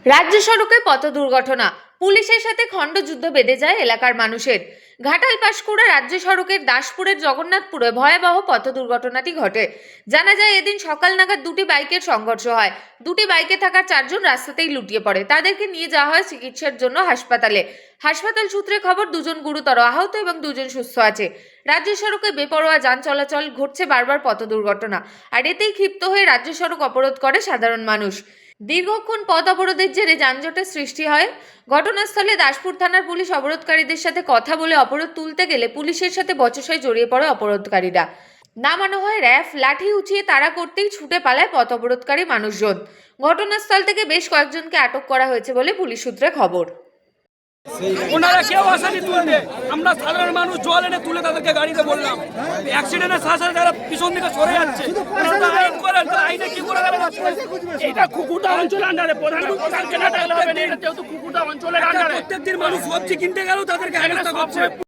রাজ্য সড়কে পথ দুর্ঘটনা, পুলিশের সাথে খণ্ডযুদ্ধ বেঁধে যায় এলাকার মানুষের। ঘাটাল পাঁশকুড়া রাজ্য সড়কের দাসপুরের জগন্নাথপুরে ভয়াবহ পথ দুর্ঘটনাটি ঘটে। জানা যায় এদিন সকাল নাগাদ দুটি বাইকের সংঘর্ষ হয়। দুটি বাইকে থাকা 4 জন রাস্তাতেই লুটিয়ে পড়ে। তাদেরকে নিয়ে যাওয়া হয় চিকিৎসার জন্য হাসপাতালে। হাসপাতাল সূত্রে খবর, 2 জন গুরুতর আহত এবং 2 জন সুস্থ আছে। রাজ্য সড়কে বেপরোয়া যান চলাচল, ঘটছে বারবার পথ দুর্ঘটনা, আর এতেই ক্ষিপ্ত হয়ে রাজ্য সড়ক অবরোধ করে সাধারণ মানুষ। দীর্ঘক্ষণ পথ অবরোধের জেরে যানজটের সৃষ্টি হয়। ঘটনাস্থলে দাসপুর থানার পুলিশ অবরোধকারীদের সাথে কথা বলে অবরোধ তুলতে গেলে পুলিশের সাথে বচসায় জড়িয়ে পড়ে অবরোধকারীরা। নামানো হয় র্যাফ, লাঠি উঁচিয়ে তাড়া করতেই ছুটে পালায় পথ অবরোধকারী মানুষজন। ঘটনাস্থল থেকে বেশ কয়েকজনকে আটক করা হয়েছে বলে পুলিশ সূত্রে খবর। ওনারা কেউ আসেনি তুলতে, আমরা সাধারণ মানুষ জল এনে তুলে তাদেরকে গাড়িতে বললাম। অ্যাক্সিডেন্টের সাথে যারা পিছন দিকে সরে যাচ্ছে, আইন করেন, আইনে কি করে এটা কুকুরটা অঞ্চলের আন্ডারে প্রধানকে না ডাকলে হবে না, এটা যেহেতু কুকুরটা অঞ্চলের আন্ডারে প্রত্যেকদিন মানুষ সবজি কিনতে গেলেও তাদেরকে